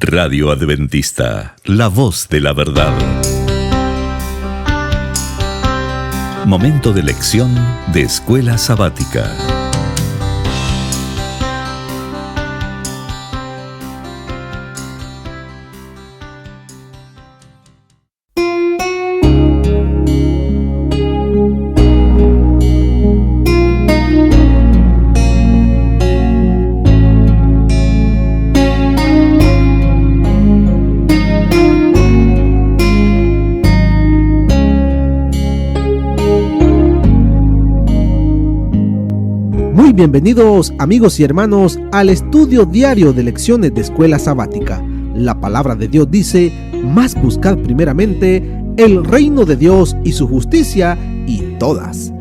Radio Adventista, la voz de la verdad. Momento de lección de Escuela Sabática. Bienvenidos amigos y hermanos al estudio diario de lecciones de Escuela Sabática. La palabra de Dios dice: mas buscad primeramente el reino de Dios y su justicia, y todas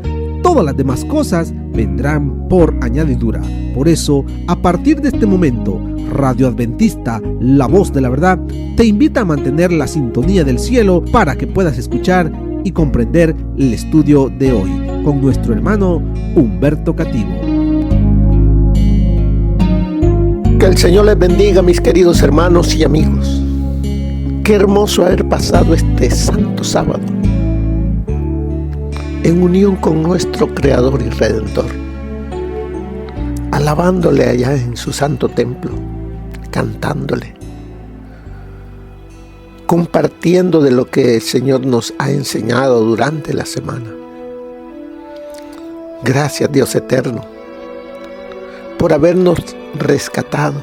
las demás cosas vendrán por añadidura. Por eso, a partir de este momento, Radio Adventista, la voz de la verdad, te invita a mantener la sintonía del cielo para que puedas escuchar y comprender el estudio de hoy con nuestro hermano Humberto Cativo. Que el Señor les bendiga, mis queridos hermanos y amigos. Qué hermoso haber pasado este santo sábado en unión con nuestro Creador y Redentor, alabándole allá en su santo templo, cantándole, compartiendo de lo que el Señor nos ha enseñado durante la semana. Gracias, Dios eterno, por habernos rescatado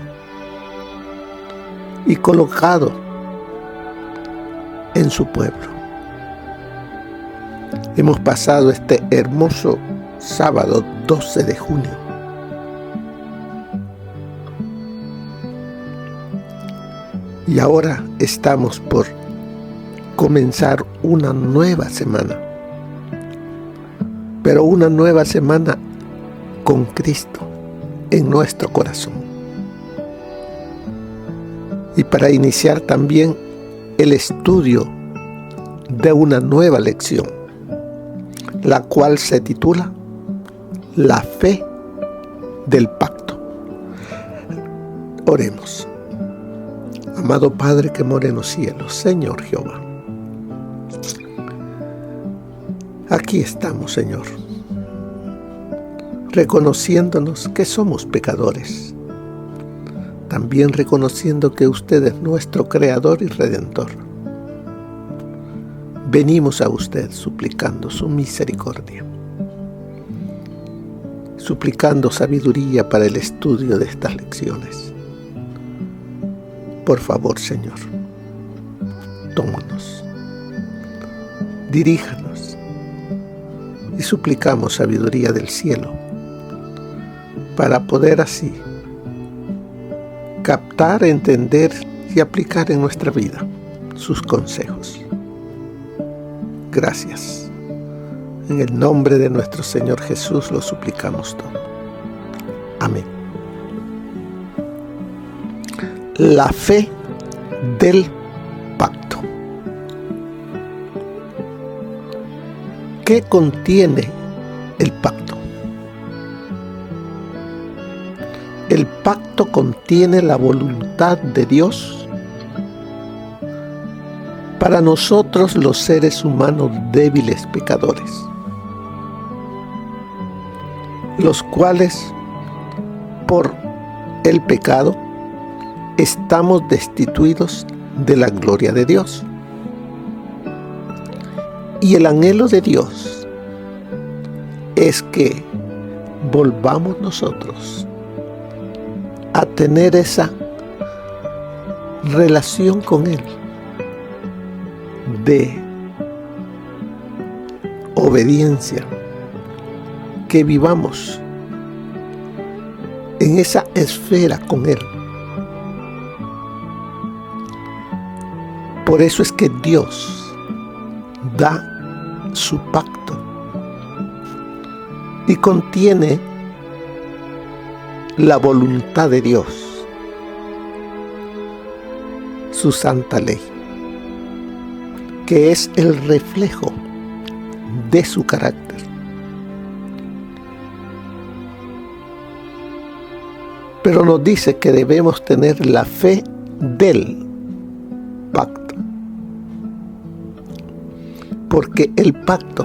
y colocado en su pueblo. Hemos pasado este hermoso sábado 12 de junio. Y ahora estamos por comenzar una nueva semana. Pero una nueva semana con Cristo en nuestro corazón. Y para iniciar también el estudio de una nueva lección, la cual se titula La fe del pacto. Oremos. Amado Padre que mora en los cielos, Señor Jehová, aquí estamos, Señor, reconociéndonos que somos pecadores, también reconociendo que usted es nuestro Creador y Redentor. Venimos a usted suplicando su misericordia, suplicando sabiduría para el estudio de estas lecciones. Por favor, Señor, tómanos, diríjanos y suplicamos sabiduría del cielo para poder así captar, entender y aplicar en nuestra vida sus consejos. Gracias. En el nombre de nuestro Señor Jesús lo suplicamos todo. Amén. La fe del pacto. ¿Qué contiene el pacto? El pacto contiene la voluntad de Dios para nosotros los seres humanos débiles pecadores, los cuales por el pecado estamos destituidos de la gloria de Dios. Y el anhelo de Dios es que volvamos nosotros a tener esa relación con Él de obediencia, que vivamos en esa esfera con Él. Por eso es que Dios da su pacto y contiene la voluntad de Dios, su santa ley, que es el reflejo de su carácter. Pero nos dice que debemos tener la fe del pacto. Porque el pacto,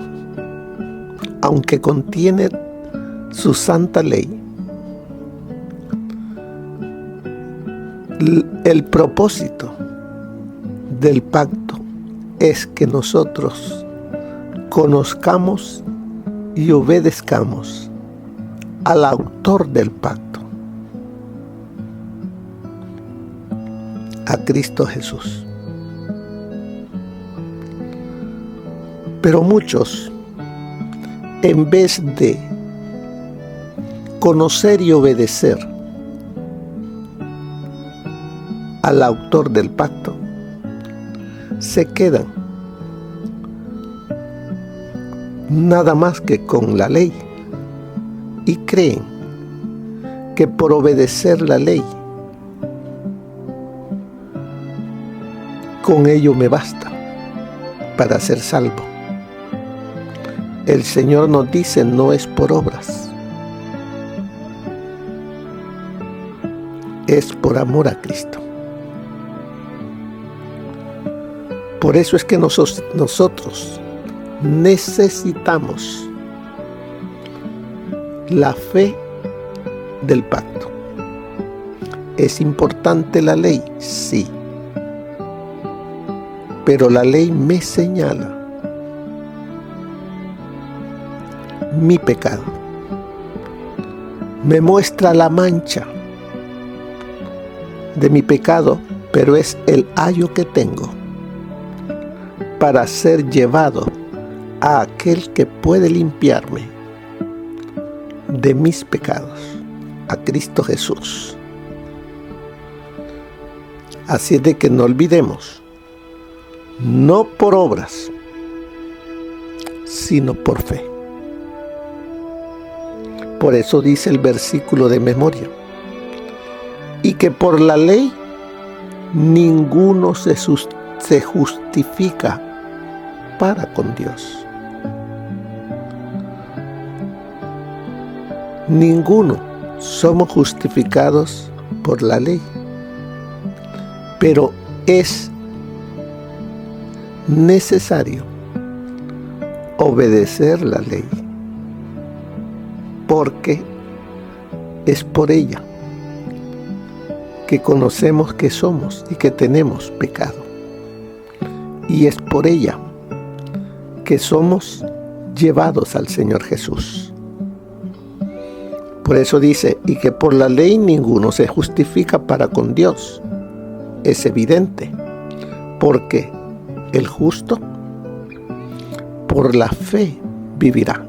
aunque contiene su santa ley, el propósito del pacto es que nosotros conozcamos y obedezcamos al autor del pacto, a Cristo Jesús. Pero muchos, en vez de conocer y obedecer al autor del pacto, se quedan nada más que con la ley y creen que por obedecer la ley, con ello me basta para ser salvo. El Señor nos dice, no es por obras, es por amor a Cristo. Por eso es que nosotros necesitamos la fe del pacto. ¿Es importante la ley? Sí. Pero la ley me señala mi pecado. Me muestra la mancha de mi pecado, pero es el ayo que tengo para ser llevado a aquel que puede limpiarme de mis pecados, a Cristo Jesús. Así es de que no olvidemos, no por obras, sino por fe. Por eso dice el versículo de memoria, y que por la ley ninguno se justifica para con Dios. Ninguno somos justificados por la ley, pero es necesario obedecer la ley, porque es por ella que conocemos que somos y que tenemos pecado, y es por ella que somos llevados al Señor Jesús. Por eso dice, y que por la ley ninguno se justifica para con Dios. Es evidente, porque el justo por la fe vivirá.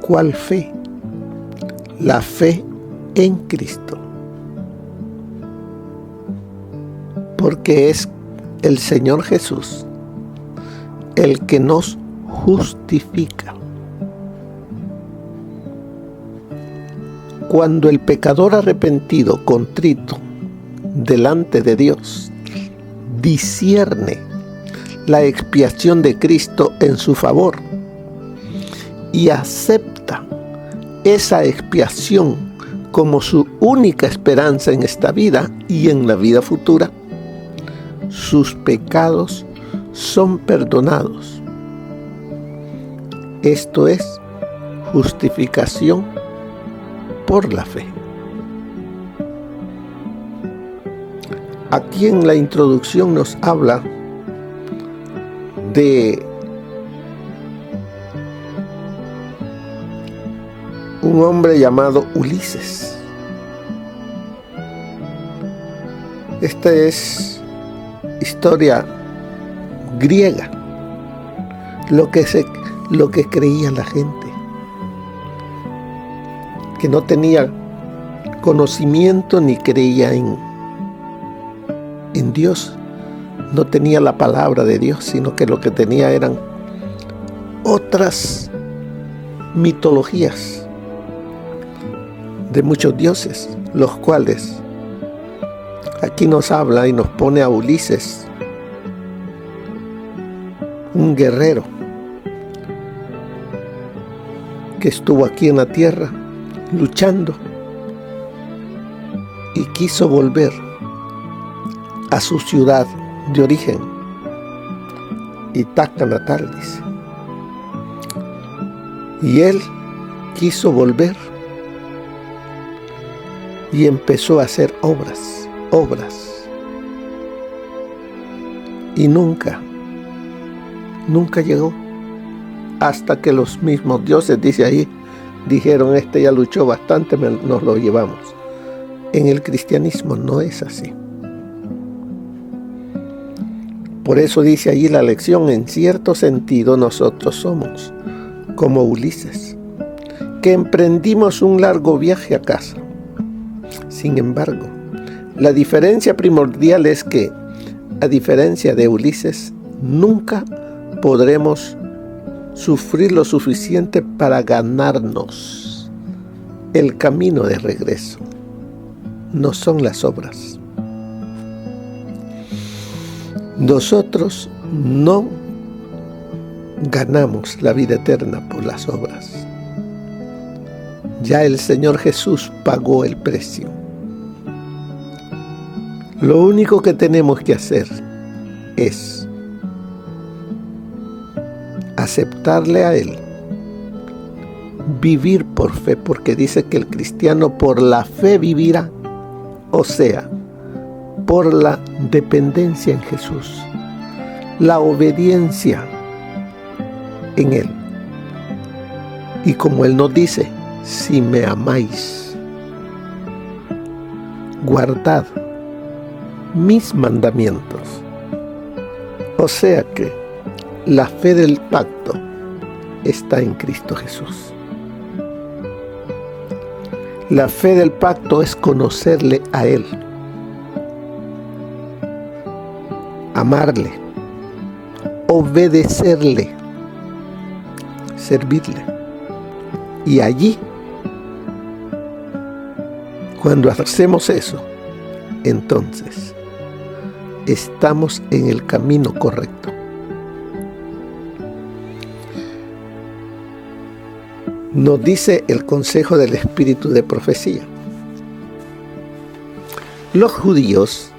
¿Cuál fe? La fe en Cristo. Porque es el Señor Jesús el que nos justifica. Cuando el pecador arrepentido, contrito, delante de Dios, discierne la expiación de Cristo en su favor y acepta esa expiación como su única esperanza en esta vida y en la vida futura, sus pecados son perdonados. Esto es justificación por la fe. Aquí en la introducción nos habla de un hombre llamado Ulises. Esta es historia griega, lo que creía la gente, que no tenía conocimiento ni creía en Dios, no tenía la palabra de Dios, sino que lo que tenía eran otras mitologías de muchos dioses, los cuales aquí nos habla y nos pone a Ulises, un guerrero que estuvo aquí en la tierra luchando y quiso volver a su ciudad de origen, Ítaca natal, dice. Y él quiso volver y empezó a hacer obras. Y nunca llegó, hasta que los mismos dioses, dice ahí, dijeron: este ya luchó bastante, nos lo llevamos. En el cristianismo no es así. Por eso dice allí la lección: en cierto sentido nosotros somos como Ulises, que emprendimos un largo viaje a casa. Sin embargo, la diferencia primordial es que, a diferencia de Ulises, nunca podremos sufrir lo suficiente para ganarnos el camino de regreso. No son las obras. Nosotros no ganamos la vida eterna por las obras. Ya el Señor Jesús pagó el precio. Lo único que tenemos que hacer es aceptarle a Él, vivir por fe, porque dice que el cristiano por la fe vivirá, o sea, por la dependencia en Jesús, la obediencia en Él. Y como Él nos dice: si me amáis, guardad mis mandamientos. O sea que la fe del pacto está en Cristo Jesús. La fe del pacto es conocerle a Él, amarle, obedecerle, servirle. Y allí, cuando hacemos eso, entonces estamos en el camino correcto. Nos dice el consejo del espíritu de profecía. Los judíos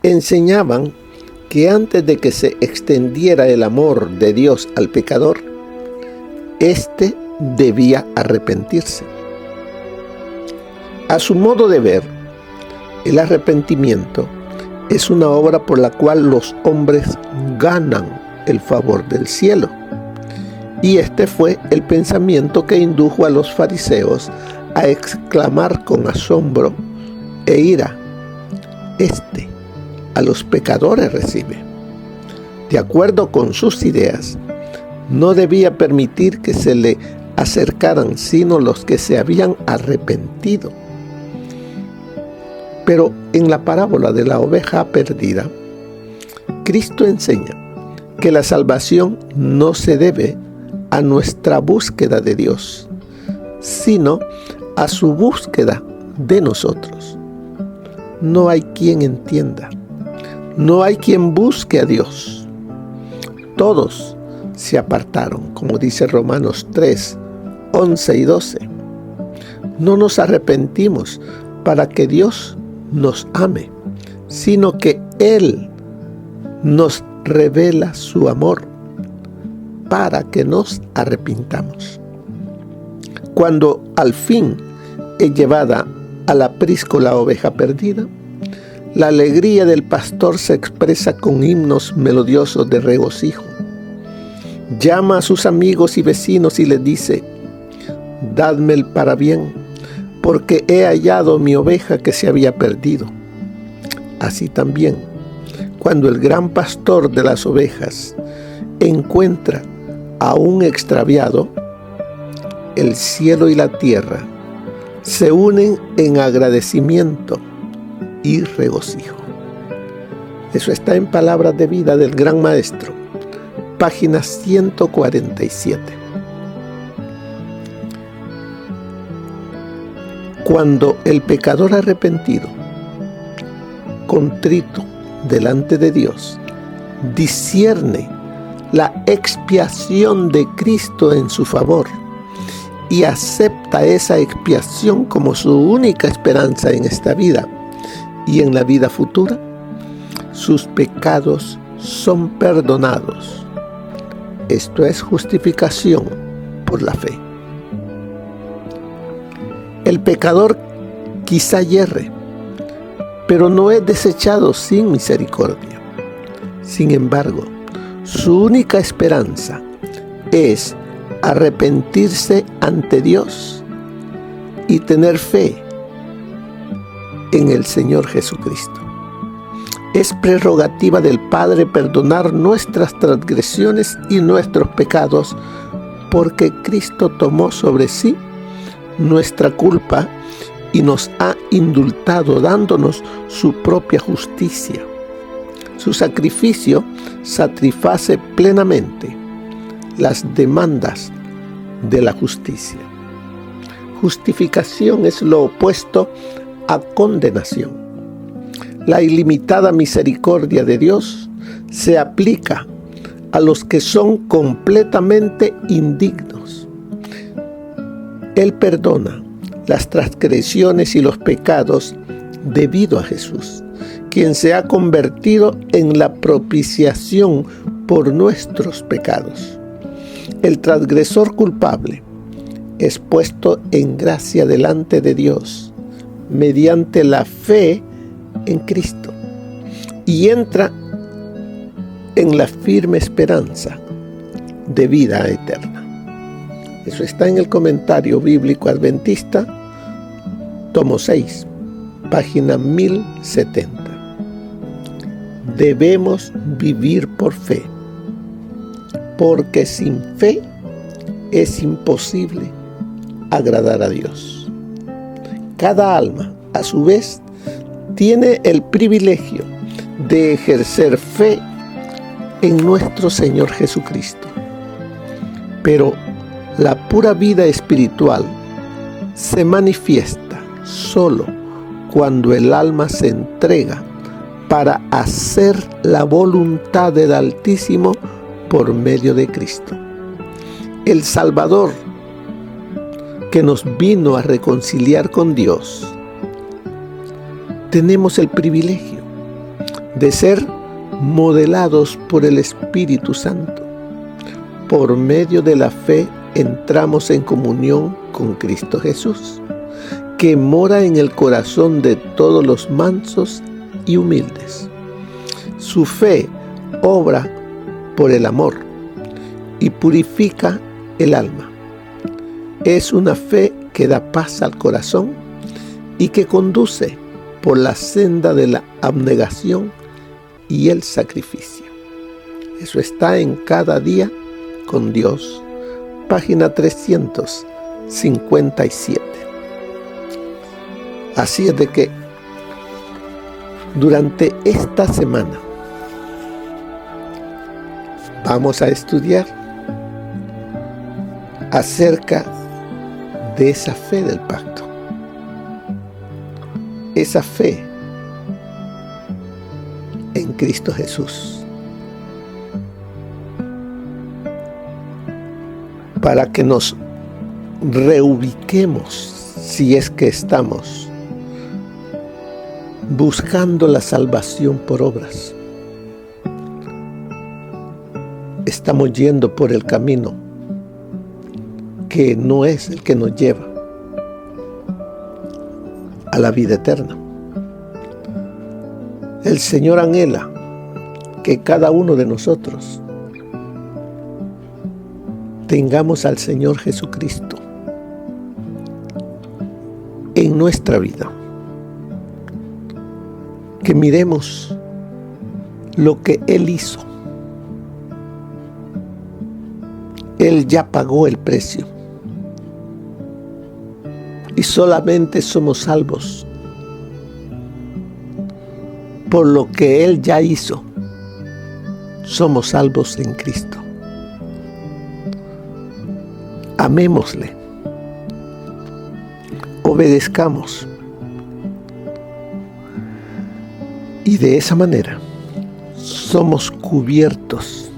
enseñaban que antes de que se extendiera el amor de Dios al pecador, éste debía arrepentirse. A su modo de ver, el arrepentimiento es una obra por la cual los hombres ganan el favor del cielo. Y este fue el pensamiento que indujo a los fariseos a exclamar con asombro e ira: este a los pecadores recibe. De acuerdo con sus ideas, no debía permitir que se le acercaran sino los que se habían arrepentido. Pero en la parábola de la oveja perdida, Cristo enseña que la salvación no se debe a nuestra búsqueda de Dios, sino a su búsqueda de nosotros. No hay quien entienda, no hay quien busque a Dios. Todos se apartaron, como dice Romanos 3, 11 y 12. No nos arrepentimos para que Dios nos ame, sino que Él nos revela su amor para que nos arrepintamos. Cuando al fin es llevada al aprisco la oveja perdida, la alegría del pastor se expresa con himnos melodiosos de regocijo. Llama a sus amigos y vecinos y les dice: dadme el parabién, porque he hallado mi oveja que se había perdido. Así también, cuando el gran pastor de las ovejas encuentra a un extraviado, el cielo y la tierra se unen en agradecimiento y regocijo. Eso está en Palabras de Vida del Gran Maestro, página 147. Cuando el pecador arrepentido, contrito delante de Dios, discierne la expiación de Cristo en su favor y acepta esa expiación como su única esperanza en esta vida y en la vida futura, sus pecados son perdonados. Esto es justificación por la fe. El pecador quizá yerre, pero no es desechado sin misericordia. Sin embargo, su única esperanza es arrepentirse ante Dios y tener fe en el Señor Jesucristo. Es prerrogativa del Padre perdonar nuestras transgresiones y nuestros pecados, porque Cristo tomó sobre sí nuestra culpa y nos ha indultado dándonos su propia justicia. Su sacrificio satisface plenamente las demandas de la justicia. Justificación es lo opuesto a condenación. La ilimitada misericordia de Dios se aplica a los que son completamente indignos. Él perdona las transgresiones y los pecados debido a Jesús, quien se ha convertido en la propiciación por nuestros pecados. El transgresor culpable es puesto en gracia delante de Dios mediante la fe en Cristo y entra en la firme esperanza de vida eterna. Eso está en el Comentario Bíblico Adventista, tomo 6, página 1070. Debemos vivir por fe, porque sin fe es imposible agradar a Dios. Cada alma, a su vez, tiene el privilegio de ejercer fe en nuestro Señor Jesucristo. Pero la pura vida espiritual se manifiesta solo cuando el alma se entrega para hacer la voluntad del Altísimo por medio de Cristo. El Salvador, que nos vino a reconciliar con Dios. Tenemos el privilegio de ser modelados por el Espíritu Santo. Por medio de la fe entramos en comunión con Cristo Jesús, que mora en el corazón de todos los mansos y humildes. Su fe obra por el amor y purifica el alma. Es una fe que da paz al corazón y que conduce por la senda de la abnegación y el sacrificio. Eso está en Cada Día con Dios, página 357. Así es de que durante esta semana vamos a estudiar acerca de esa fe del pacto. Esa fe en Cristo Jesús, para que nos reubiquemos si es que estamos buscando la salvación por obras. Estamos yendo por el camino que no es el que nos lleva a la vida eterna. El Señor anhela que cada uno de nosotros tengamos al Señor Jesucristo en nuestra vida. Que miremos lo que Él hizo. Él ya pagó el precio. Y solamente somos salvos por lo que Él ya hizo. Somos salvos en Cristo. Amémosle. Obedezcamos. Y de esa manera somos cubiertos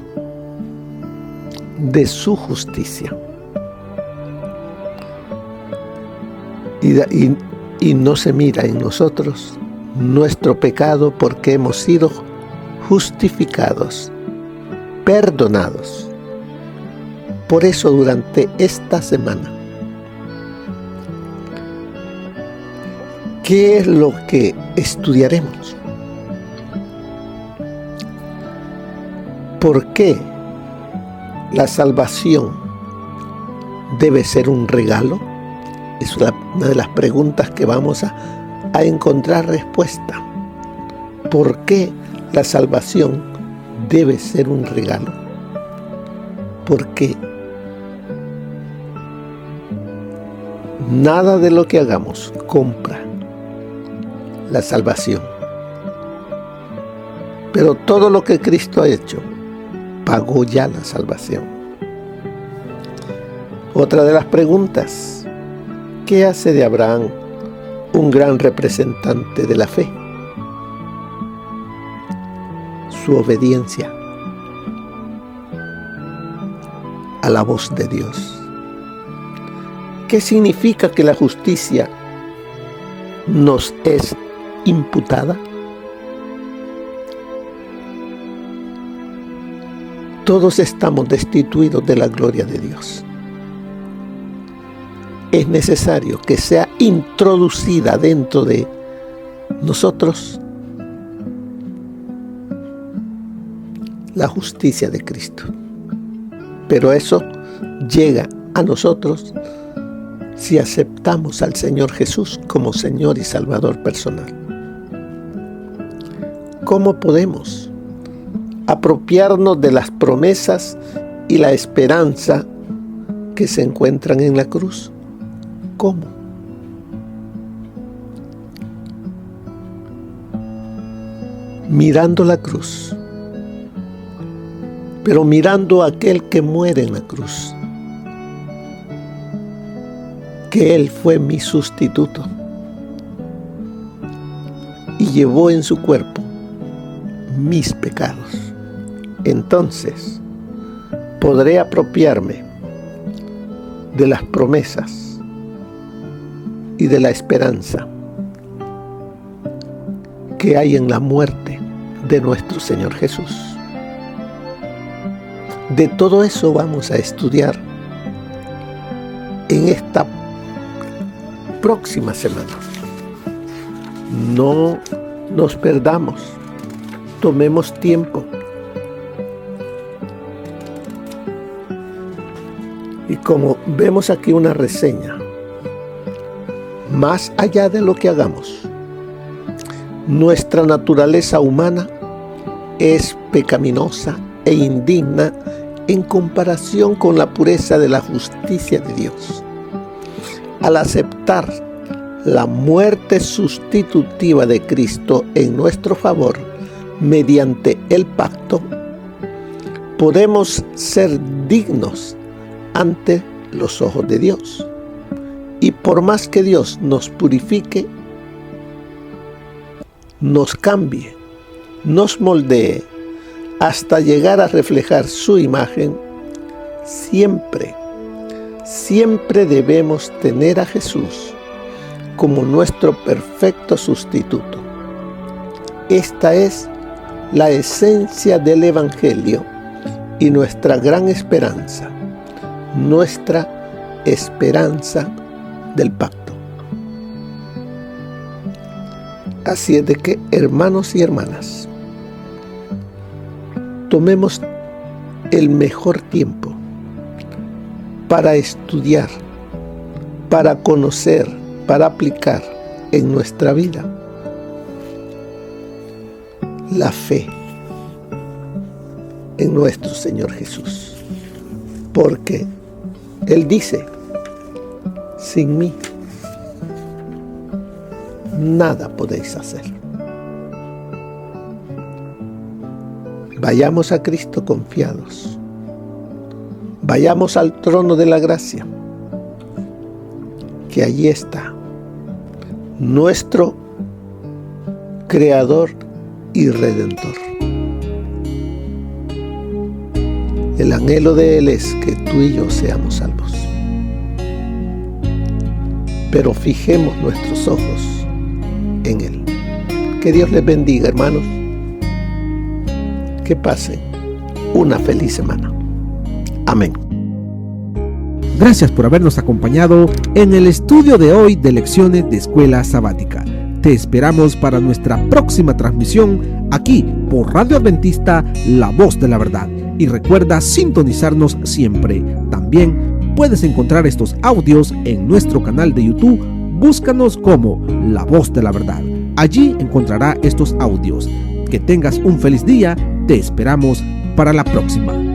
de su justicia. Y no se mira en nosotros nuestro pecado, porque hemos sido justificados, perdonados. Por eso durante esta semana, ¿qué es lo que estudiaremos? ¿Por qué la salvación debe ser un regalo? Es una de las preguntas que vamos a encontrar respuesta. ¿Por qué la salvación debe ser un regalo? Porque nada de lo que hagamos compra la salvación. Pero todo lo que Cristo ha hecho pagó ya la salvación. Otra de las preguntas: ¿qué hace de Abraham un gran representante de la fe? Su obediencia a la voz de Dios. ¿Qué significa que la justicia nos es imputada? Todos estamos destituidos de la gloria de Dios. Es necesario que sea introducida dentro de nosotros la justicia de Cristo. Pero eso llega a nosotros si aceptamos al Señor Jesús como Señor y Salvador personal. ¿Cómo podemos apropiarnos de las promesas y la esperanza que se encuentran en la cruz? ¿Cómo? Mirando la cruz, pero mirando a aquel que muere en la cruz, que Él fue mi sustituto y llevó en su cuerpo mis pecados. Entonces podré apropiarme de las promesas y de la esperanza que hay en la muerte de nuestro Señor Jesús. De todo eso vamos a estudiar en esta próxima semana. No nos perdamos, tomemos tiempo. Y como vemos aquí una reseña, más allá de lo que hagamos, nuestra naturaleza humana es pecaminosa e indigna en comparación con la pureza de la justicia de Dios. Al aceptar la muerte sustitutiva de Cristo en nuestro favor mediante el pacto, podemos ser dignos ante los ojos de Dios. Y por más que Dios nos purifique, nos cambie, nos moldee, hasta llegar a reflejar su imagen, siempre debemos tener a Jesús como nuestro perfecto sustituto. Esta es la esencia del Evangelio y nuestra gran esperanza, nuestra esperanza del pacto. Así es de que, hermanos y hermanas, tomemos el mejor tiempo para estudiar, para conocer, para aplicar en nuestra vida la fe en nuestro Señor Jesús. Porque Él dice: sin mí nada podéis hacer. Vayamos a Cristo confiados. Vayamos al trono de la gracia, que allí está nuestro Creador y Redentor. El anhelo de Él es que tú y yo seamos salvos. Pero fijemos nuestros ojos en Él. Que Dios les bendiga, hermanos. Que pasen una feliz semana. Amén. Gracias por habernos acompañado en el estudio de hoy de Lecciones de Escuela Sabática. Te esperamos para nuestra próxima transmisión aquí por Radio Adventista, La Voz de la Verdad. Y recuerda sintonizarnos siempre. También puedes encontrar estos audios en nuestro canal de YouTube. Búscanos como La Voz de la Verdad. Allí encontrará estos audios. Que tengas un feliz día. Te esperamos para la próxima.